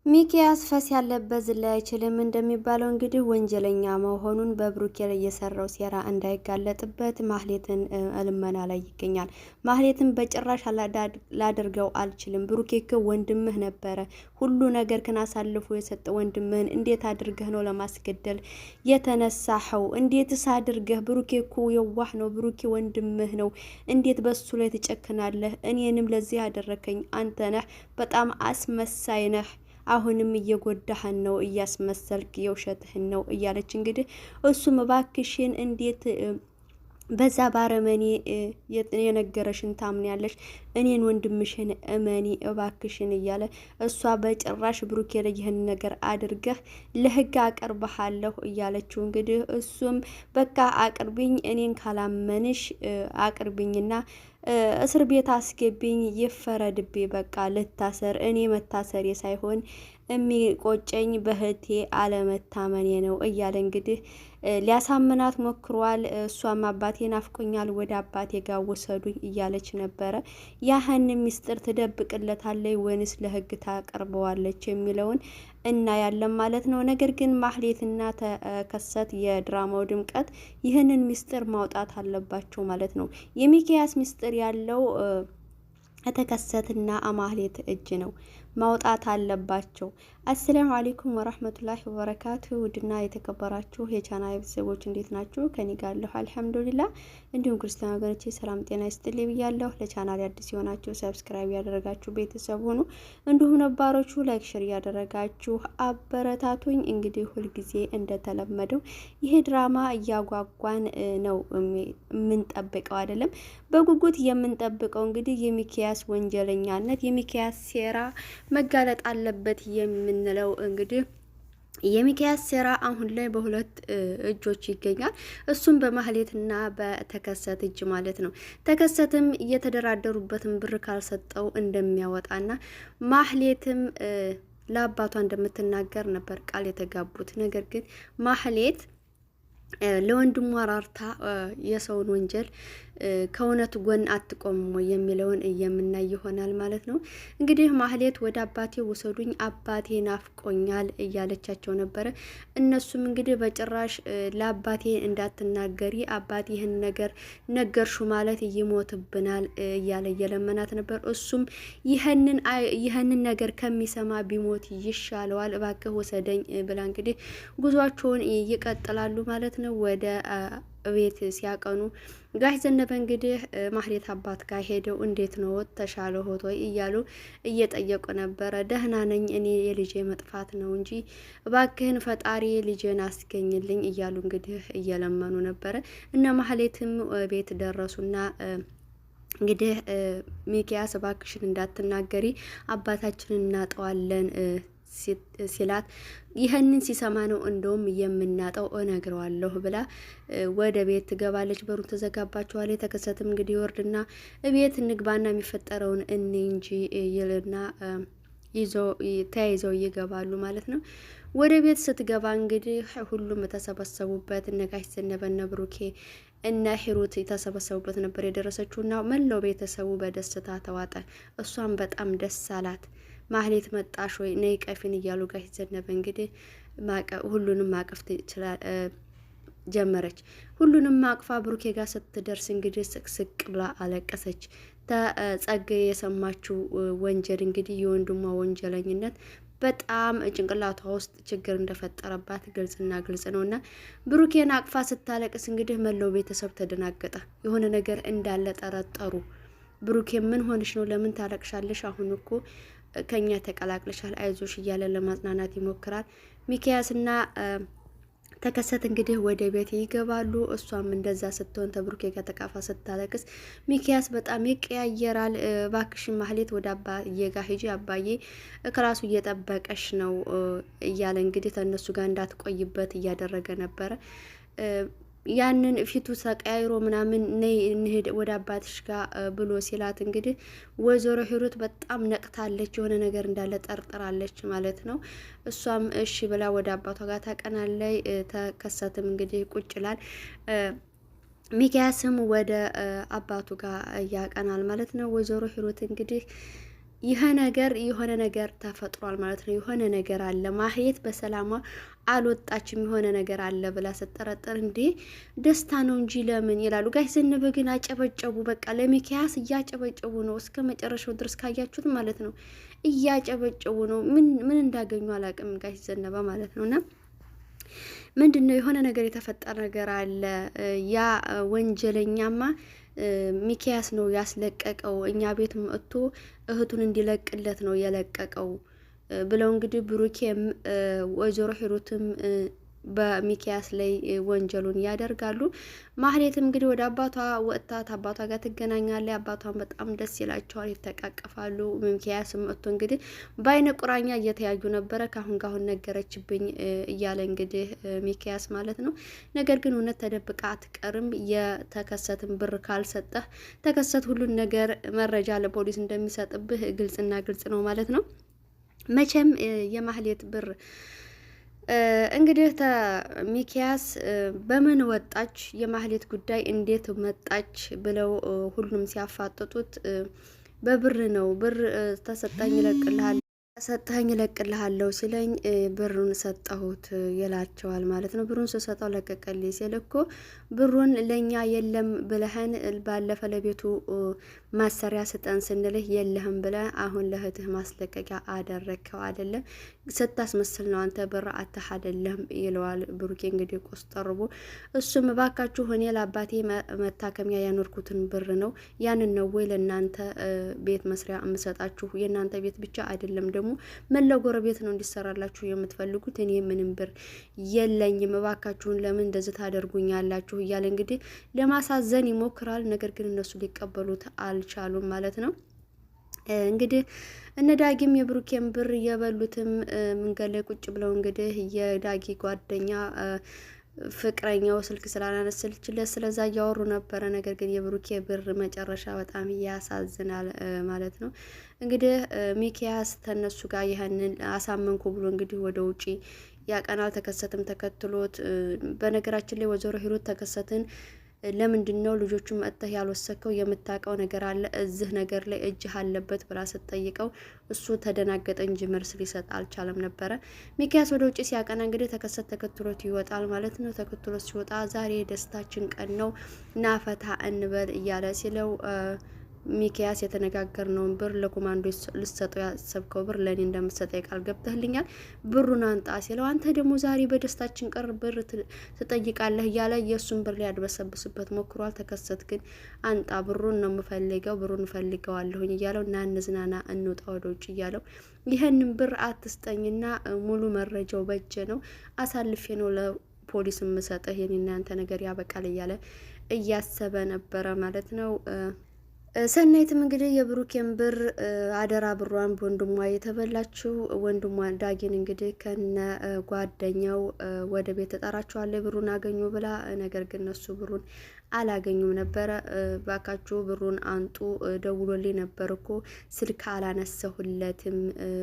ሚኪያስ ፈስ ያለበት ዝላይ አይችልም እንደሚባለው እንግዲህ ወንጀለኛ መሆኑን በብሩኬ ላይ የሰራው ሴራ እንዳይጋለጥበት ማህሌትን ልመና ላይ ይገኛል። ማህሌትን በጭራሽ ላደርገው አልችልም። ብሩኬ እኮ ወንድምህ ነበረ። ሁሉ ነገር ክን አሳልፎ የሰጠ ወንድምህን እንዴት አድርገህ ነው ለማስገደል የተነሳኸው? እንዴትስ አድርገህ? ብሩኬ እኮ የዋህ ነው። ብሩኬ ወንድምህ ነው። እንዴት በሱ ላይ ትጨክናለህ? እኔንም ለዚህ ያደረከኝ አንተ ነህ። በጣም አስመሳይ ነህ። አሁንም እየጎዳህን ነው፣ እያስመሰልክ የውሸትህን ነው እያለች እንግዲህ እሱም እባክሽን እንዴት በዛ ባረመኔ የነገረሽን ታምኛለሽ? እኔን ወንድምሽን እመኒ እባክሽን እያለ እሷ በጭራሽ ብሩኬ ላይ ይህን ነገር አድርገህ ለህግ አቀርብሃለሁ እያለችው እንግዲህ እሱም በቃ አቅርብኝ፣ እኔን ካላመንሽ አቅርብኝና እስር ቤት አስገብኝ፣ ይፈረድቤ፣ በቃ ልታሰር። እኔ መታሰሬ ሳይሆን የሚቆጨኝ በህቴ አለመታመኔ ነው እያለ እንግዲህ ሊያሳምናት ሞክሯል። እሷም አባቴ ናፍቆኛል፣ ወደ አባቴ ጋር ወሰዱኝ እያለች ነበረ። ያህን ሚስጥር ትደብቅለታለች ወይንስ ለህግ ታቀርበዋለች የሚለውን እናያለን ማለት ነው። ነገር ግን ማህሌትና ተከሰት የድራማው ድምቀት ይህንን ሚስጥር ማውጣት አለባቸው ማለት ነው። የሚኪያስ ሚስጥር ያለው ተከሰትና ማህሌት እጅ ነው። ማውጣት አለባቸው። አሰላሙ አለይኩም ወራህመቱላሂ ወበረካቱ። ውድና የተከበራችሁ የቻናል ቤተሰቦች እንዴት ናችሁ? ከኔ ጋር አለሁ አልሐምዱሊላህ። እንዲሁም ክርስቲያን ወገኖቼ ሰላም ጤና ይስጥልኝ ብያለሁ። ለቻናል አዲስ የሆናችሁ ሰብስክራይብ ያደረጋችሁ ቤተሰብ ሁኑ። እንዲሁም ነባሮቹ ላይክ ሼር ያደረጋችሁ አበረታቱኝ። እንግዲህ ሁልጊዜ እንደተለመደው ይሄ ድራማ እያጓጓን ነው የምንጠብቀው አይደለም፣ በጉጉት የምንጠብቀው እንግዲህ የሚኪያስ ወንጀለኛነት፣ የሚኪያስ ሴራ መጋለጥ አለበት የምንለው እንግዲህ የሚኪያስ ሴራ አሁን ላይ በሁለት እጆች ይገኛል። እሱም በማህሌትና በተከሰት እጅ ማለት ነው። ተከሰትም እየተደራደሩበትን ብር ካልሰጠው እንደሚያወጣና ማህሌትም ለአባቷ እንደምትናገር ነበር ቃል የተጋቡት። ነገር ግን ማህሌት ለወንድሟ ራርታ የሰውን ወንጀል ከእውነቱ ጎን አትቆምም የሚለውን የምናይ ይሆናል ማለት ነው። እንግዲህ ማህሌት ወደ አባቴ ውሰዱኝ፣ አባቴ ናፍቆኛል እያለቻቸው ነበረ። እነሱም እንግዲህ በጭራሽ ለአባቴ እንዳትናገሪ፣ አባቴ ይህን ነገር ነገርሹ ማለት ይሞትብናል እያለ እየለመናት ነበር። እሱም ይህንን ነገር ከሚሰማ ቢሞት ይሻለዋል፣ እባክህ ውሰደኝ ብላ እንግዲህ ጉዟቸውን ይቀጥላሉ ማለት ነው። ወደ ቤት ሲያቀኑ ጋሽ ዘነበ እንግዲህ ማህሌት አባት ጋር ሄደው እንዴት ነው ተሻለ ሆቶ እያሉ እየጠየቁ ነበረ። ደህና ነኝ፣ እኔ የልጄ መጥፋት ነው እንጂ እባክህን ፈጣሪ ልጄን አስገኝልኝ እያሉ እንግዲህ እየለመኑ ነበረ። እነ ማህሌትም ቤት ደረሱና እንግዲህ ሚኪያስ እባክሽን እንዳትናገሪ አባታችንን እናጠዋለን ሲላት ይህንን ሲሰማ ነው እንደውም የምናጠው እነግረዋለሁ ብላ ወደ ቤት ትገባለች። በሩን ተዘጋባቸዋል። የተከሰተም እንግዲህ ወርድና ቤት እንግባና የሚፈጠረውን እኔ እንጂ ይልና ተያይዘው ይገባሉ ማለት ነው። ወደ ቤት ስትገባ እንግዲህ ሁሉም የተሰበሰቡበት እነ ጋሽ ዘነበ እነ ብሩኬ እነ ሂሩት የተሰበሰቡበት ነበር የደረሰችው እና መላው ቤተሰቡ በደስታ ተዋጠ። እሷም በጣም ደስ አላት። ማህሌት መጣሽ ወይ ነይ ቀፊን እያሉ ጋር ዘነበ እንግዲህ ሁሉንም ማቀፍ ጀመረች። ሁሉንም አቅፋ ብሩኬ ጋር ስትደርስ እንግዲህ ስቅስቅ ብላ አለቀሰች። ተጸገ የሰማችው ወንጀል እንግዲህ የወንድሟ ወንጀለኝነት በጣም ጭንቅላቷ ውስጥ ችግር እንደፈጠረባት ግልጽና ግልጽ ነውና ብሩኬን አቅፋ ስታለቅስ እንግዲህ መላው ቤተሰብ ተደናገጠ። የሆነ ነገር እንዳለ ጠረጠሩ። ብሩኬ ምን ሆንሽ ነው? ለምን ታለቅሻለሽ? አሁን እኮ ከኛ ተቀላቅለሻል፣ አይዞሽ እያለ ለማጽናናት ይሞክራል። ሚኪያስና ተከሰት እንግዲህ ወደ ቤት ይገባሉ። እሷም እንደዛ ስትሆን ተብሩኬ ጋር ተቃፋ ስታለቅስ ሚኪያስ በጣም ይቀያየራል። እባክሽን ማህሌት ወደ አባዬ ጋር ሂጂ፣ አባዬ ክላሱ እየጠበቀሽ ነው እያለ እንግዲህ ከእነሱ ጋር እንዳትቆይበት እያደረገ ነበረ። ያንን ፊቱ ተቀያይሮ ምናምን ነይ እንሂድ ወደ አባትሽ ጋር ብሎ ሲላት እንግዲህ ወይዘሮ ሂሩት በጣም ነቅታለች። የሆነ ነገር እንዳለ ጠርጥራለች ማለት ነው። እሷም እሺ ብላ ወደ አባቷ ጋር ታቀናለች። ተከሰትም እንግዲህ ቁጭ ይላል። ሚኪያስም ወደ አባቱ ጋር ያቀናል ማለት ነው። ወይዘሮ ሂሩት እንግዲህ ይሄ ነገር የሆነ ነገር ተፈጥሯል ማለት ነው። የሆነ ነገር አለ። ማህሌት በሰላሟ አልወጣችም የሆነ ነገር አለ ብላ ስትጠረጠር እንዴ ደስታ ነው እንጂ ለምን ይላሉ። ጋሽ ዘነበ ግን አጨበጨቡ። በቃ ለሚኪያስ እያጨበጨቡ ነው እስከ መጨረሻው ድረስ ካያችሁት ማለት ነው። እያጨበጨቡ ነው። ምን እንዳገኙ አላውቅም ጋሽ ዘነበ ማለት ነውና ምንድነው የሆነ ነገር የተፈጠረ ነገር አለ። ያ ወንጀለኛማ ሚኪያስ ነው ያስለቀቀው። እኛ ቤት መጥቶ እህቱን እንዲለቅለት ነው የለቀቀው ብለው እንግዲህ ብሩኬም ወይዘሮ ሂሩትም በሚኪያስ ላይ ወንጀሉን ያደርጋሉ። ማህሌትም እንግዲህ ወደ አባቷ ወጥታ አባቷ ጋር ትገናኛለች። አባቷን በጣም ደስ ይላቸዋል፣ ይተቃቀፋሉ። ሚኪያስም መጥቶ እንግዲህ በአይነ ቁራኛ እየተያዩ ነበረ። ካሁን ነገረችብኝ እያለ እንግዲህ ሚኪያስ ማለት ነው። ነገር ግን እውነት ተደብቃ አትቀርም። የተከሰትን ብር ካልሰጠህ ተከሰት ሁሉን ነገር መረጃ ለፖሊስ እንደሚሰጥብህ ግልጽና ግልጽ ነው ማለት ነው። መቼም የማህሌት ብር እንግዲህ ሚኪያስ በምን ወጣች የማህሌት ጉዳይ እንዴት መጣች ብለው ሁሉም ሲያፋጥጡት በብር ነው። ብር ተሰጣኝ ይለቅልሃል ሰጠኸኝ እለቅልሃለሁ ሲለኝ ብሩን ሰጠሁት ይላቸዋል ማለት ነው። ብሩን ስሰጠው ለቀቀልኝ ሲል እኮ ብሩን ለኛ የለም ብለህን ባለፈ ለቤቱ ማሰሪያ ስጠን ስንልህ የለህም ብለህ አሁን ለእህትህ ማስለቀቂያ አደረግከው አይደለም፣ ስታስመስል ነው አንተ ብር አተህ አይደለም ይለዋል። ብሩኬ እንግዲህ ቆስጠርቦ እሱም እባካችሁ እኔ ለአባቴ መታከሚያ ያኖርኩትን ብር ነው ያንን ነው ወይ ለእናንተ ቤት መስሪያ የምሰጣችሁ? የእናንተ ቤት ብቻ አይደለም ደግሞ መላው ጎረቤት ነው እንዲሰራላችሁ የምትፈልጉት። እኔ ምንም ብር የለኝም እባካችሁን ለምን እንደዚህ ታደርጉኛላችሁ እያለ እንግዲህ ለማሳዘን ይሞክራል። ነገር ግን እነሱ ሊቀበሉት አልቻሉም ማለት ነው። እንግዲህ እነ ዳጊም የብሩኬን ብር እየበሉትም መንገድ ላይ ቁጭ ብለው እንግዲህ የዳጊ ጓደኛ ፍቅረኛው ስልክ ስላላነሳችለት ስለዛ እያወሩ ነበረ። ነገር ግን የብሩኬ ብር መጨረሻ በጣም ያሳዝናል ማለት ነው። እንግዲህ ሚኪያስ ተነሱ ጋር ይህንን አሳመንኩ ብሎ እንግዲህ ወደ ውጪ ያቀናል። ተከሰትም ተከትሎት በነገራችን ላይ ወይዘሮ ሂሩት ተከሰትን ለምንድን ነው ልጆቹን መጥተህ ያልወሰከው? የምታውቀው ነገር አለ እዚህ ነገር ላይ እጅህ አለበት ብላ ስትጠይቀው እሱ ተደናገጠ እንጂ መልስ ሊሰጥ አልቻለም ነበረ። ሚኪያስ ወደ ውጭ ሲያቀና እንግዲህ ተከሰት ተከትሎት ይወጣል ማለት ነው። ተከትሎት ሲወጣ ዛሬ ደስታችን ቀን ነው ናፈታ እንበል እያለ ሲለው ሚኪያስ የተነጋገርነውን ብር ለኮማንዶ ልሰጠው ያሰብከው ብር ለእኔ እንደምትሰጠኝ ቃል ገብተህልኛል፣ ብሩን አንጣ ሲለው አንተ ደግሞ ዛሬ በደስታችን ቀር ብር ትጠይቃለህ እያለ የእሱን ብር ሊያድበሰብስበት ሞክሯል። ተከሰት ግን አንጣ ብሩን ነው የምፈልገው፣ ብሩን እፈልገዋለሁኝ እያለው እና እንዝናና እንውጣ ወደ ውጭ እያለው ይህንን ብር አትስጠኝና ሙሉ መረጃው በእጄ ነው አሳልፌ ነው ለፖሊስ የምሰጠህ የኔና ያንተ ነገር ያበቃል እያለ እያሰበ ነበረ ማለት ነው። ሰናይትም እንግዲህ የብሩኬን ብር አደራ ብሯን በወንድሟ የተበላችው ወንድሟ ዳጊን እንግዲህ ከነ ጓደኛው ወደ ቤት ተጠራቸዋለች ብሩን አገኙ ብላ። ነገር ግን እነሱ ብሩን አላገኙም ነበረ። ባካችሁ ብሩን አንጡ ደውሎልኝ ነበር እኮ ስልክ አላነሳሁለትም፣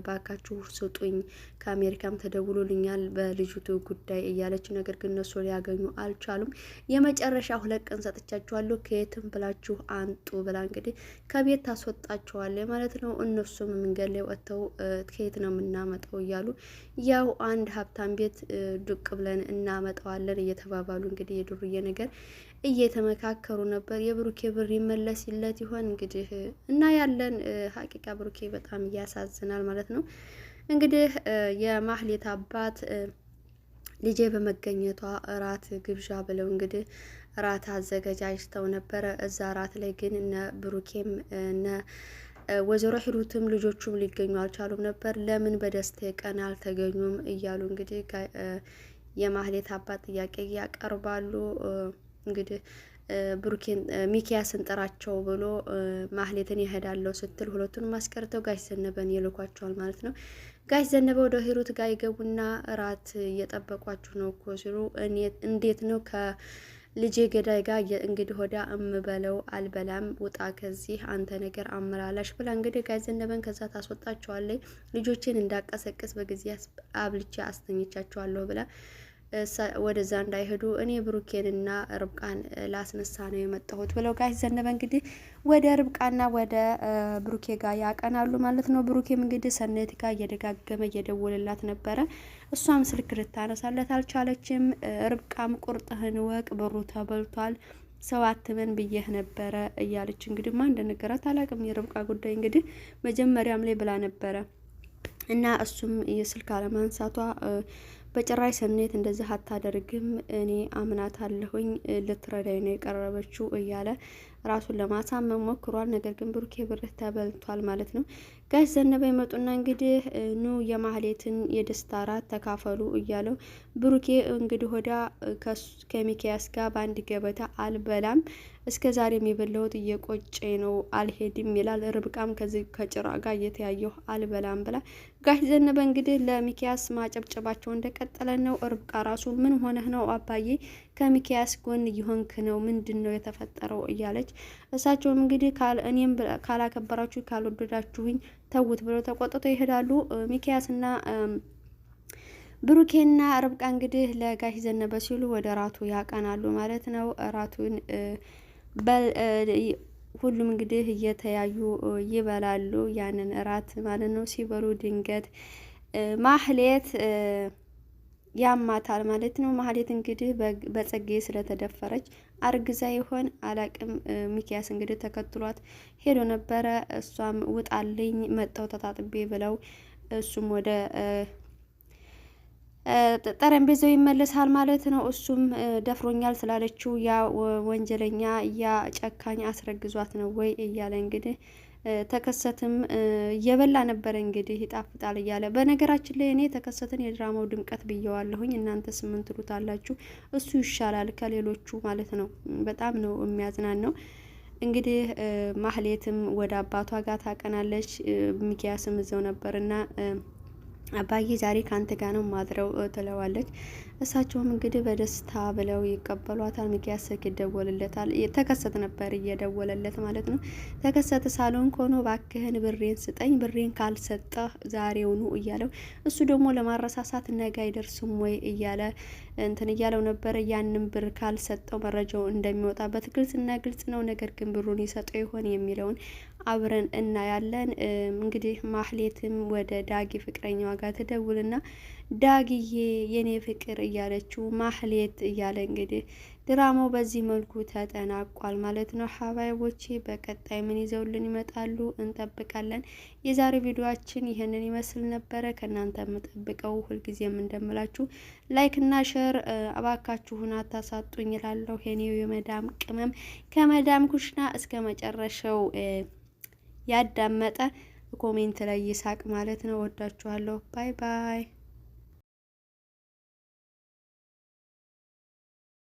ባካችሁ ስጡኝ፣ ከአሜሪካም ተደውሎልኛል በልጅቱ ጉዳይ እያለች ነገር ግን እነሱ ሊያገኙ አልቻሉም። የመጨረሻ 2 ቀን ሰጥቻችኋለሁ ከየትም ብላችሁ አንጡ ብላ እንግዲህ ከቤት ታስወጣቸዋለች ማለት ነው። እነሱም መንገድ ላይ ወጥተው ከየት ነው የምናመጣው እያሉ ያው አንድ ሀብታም ቤት ዱቅ ብለን እናመጣዋለን እየተባባሉ እንግዲህ የዱርዬ ነገር እየተመካከሩ ነበር። የብሩኬ ብር ይመለስለት ይሆን እንግዲህ እና ያለን ሀቂቃ ብሩኬ በጣም ያሳዝናል ማለት ነው። እንግዲህ የማህሌት አባት ልጄ በመገኘቷ እራት ግብዣ ብለው እንግዲህ እራት አዘገጃጅተው ነበረ። እዛ እራት ላይ ግን እነ ብሩኬም እነ ወይዘሮ ሂሩትም ልጆቹም ሊገኙ አልቻሉም ነበር። ለምን በደስታ ቀን አልተገኙም እያሉ እንግዲህ የማህሌት አባት ጥያቄ ያቀርባሉ። እንግዲህ ብሩኬን ሚኪያስን ጥራቸው ብሎ ማህሌትን ይሄዳለው ስትል ሁለቱንም አስቀርተው ጋሽ ዘነበን ይልኳቸዋል ማለት ነው። ጋሽ ዘነበ ወደ ሂሩት ጋር ይገቡና እራት እየጠበቋችሁ ነው እኮ ሲሉ እንዴት ነው ከልጄ ገዳይ ጋር እንግዲህ ወዳ እምበለው አልበላም፣ ውጣ ከዚህ አንተ ነገር አመላላሽ ብላ እንግዲህ ጋሽ ዘነበን ከዛ ታስወጣቸዋለች። ልጆችን እንዳቀሰቅስ በጊዜ አብልቼ አስተኝቻቸዋለሁ ብላ ወደዛ እንዳይሄዱ እኔ ብሩኬንና ርብቃን ላስነሳ ነው የመጣሁት ብለው ጋሽ ዘነበ እንግዲህ ወደ ርብቃና ወደ ብሩኬ ጋር ያቀናሉ ማለት ነው። ብሩኬም እንግዲህ ሰናይት ጋር እየደጋገመ እየደወለላት ነበረ። እሷም ስልክ ልታነሳለት አልቻለችም። ርብቃም ቁርጥህን ወቅ ብሩ ተበልቷል ሰው አትመን ብዬህ ነበረ እያለች እንግዲህ ማን እንደነገራት አላውቅም። የርብቃ ጉዳይ እንግዲህ መጀመሪያም ላይ ብላ ነበረ እና እሱም የስልክ አለማንሳቷ በጭራሽ ሰናይት እንደዚህ አታደርግም፣ እኔ አምናት አለሁኝ ልትረዳኝ ነው የቀረበችው እያለ ራሱን ለማሳመን ሞክሯል። ነገር ግን ብሩኬ ብርህ ተበልቷል ማለት ነው። ጋሽ ዘነበ ይመጡና እንግዲህ ኑ የማህሌትን የደስታ ራት ተካፈሉ እያለው ብሩኬ እንግዲህ ሆዳ ከሚኪያስ ጋር በአንድ ገበታ አልበላም፣ እስከ ዛሬ የበላሁት እየቆጨ ነው አልሄድም ይላል። ርብቃም ከዚህ ከጭራ ጋር እየተያየሁ አልበላም ብላ ጋሽ ዘነበ እንግዲህ ለሚኪያስ ማጨብጨባቸው እንደቀጠለ ነው። ርብቃ ራሱ ምን ሆነህ ነው አባዬ ከሚኪያስ ጎን እየሆንክ ነው ምንድን ነው የተፈጠረው እያለች እሳቸውም እንግዲህ እኔም ካላከበራችሁ ካልወደዳችሁኝ ተውት ብለው ተቆጥተው ይሄዳሉ። ሚኪያስና ብሩኬና ርብቃ እንግዲህ ለጋሽ ዘነበ ሲሉ ወደ ራቱ ያቀናሉ ማለት ነው። ራቱን ሁሉም እንግዲህ እየተያዩ ይበላሉ ያንን እራት ማለት ነው። ሲበሉ ድንገት ማህሌት ያማታል ማለት ነው። ማህሌት እንግዲህ በጸጌ ስለተደፈረች አርግዛ ይሆን አላቅም። ሚኪያስ እንግዲህ ተከትሏት ሄዶ ነበረ። እሷም ውጣልኝ መጣው ተጣጥቤ ብለው እሱም ወደ ጠረጴዛው ይመለሳል ማለት ነው። እሱም ደፍሮኛል ስላለችው ያ ወንጀለኛ ያ ጨካኝ አስረግዟት ነው ወይ እያለ እንግዲህ ተከሰትም እየበላ ነበረ እንግዲህ ይጣፍጣል እያለ። በነገራችን ላይ እኔ ተከሰትን የድራማው ድምቀት ብየዋለሁኝ። እናንተ ስምን ትሉታላችሁ? እሱ ይሻላል ከሌሎቹ ማለት ነው። በጣም ነው የሚያዝናናው። እንግዲህ ማህሌትም ወደ አባቷ ጋር ታቀናለች። ሚኪያስም እዛው ነበርና አባዬ ዛሬ ካንተ ጋር ነው ማድረው ትለዋለች። እሳቸውም እንግዲህ በደስታ ብለው ይቀበሏታል። ሚኪያስ ስልክ ይደወልለታል። ተከሰት ነበር እየደወለለት ማለት ነው። ተከሰት ሳሎን ኮኖ ባክህን ብሬን ስጠኝ፣ ብሬን ካልሰጠህ ዛሬውኑ እያለው እሱ ደግሞ ለማረሳሳት ነገ አይደርስም ወይ እያለ እንትን እያለው ነበር። ያንን ብር ካልሰጠው መረጃው እንደሚወጣበት ግልጽና ግልጽ ነው። ነገር ግን ብሩን ይሰጠው ይሆን የሚለውን አብረን እናያለን። እንግዲህ ማህሌትም ወደ ዳጊ ፍቅረኛዋ ጋር ትደውልና ዳጊዬ የኔ ፍቅር እያለችው ማህሌት እያለ እንግዲህ ድራማው በዚህ መልኩ ተጠናቋል ማለት ነው። ሀባይቦቼ በቀጣይ ምን ይዘውልን ይመጣሉ እንጠብቃለን። የዛሬው ቪዲዮአችን ይህንን ይመስል ነበረ። ከእናንተ የምጠብቀው ሁልጊዜም እንደምላችሁ ላይክ እና ሼር እባካችሁን አታሳጡኝ እላለሁ። የኔው የመዳም ቅመም ከመዳም ኩሽና እስከ መጨረሻው ያዳመጠ ኮሜንት ላይ ይሳቅ ማለት ነው። ወዳችኋለሁ። ባይ ባይ።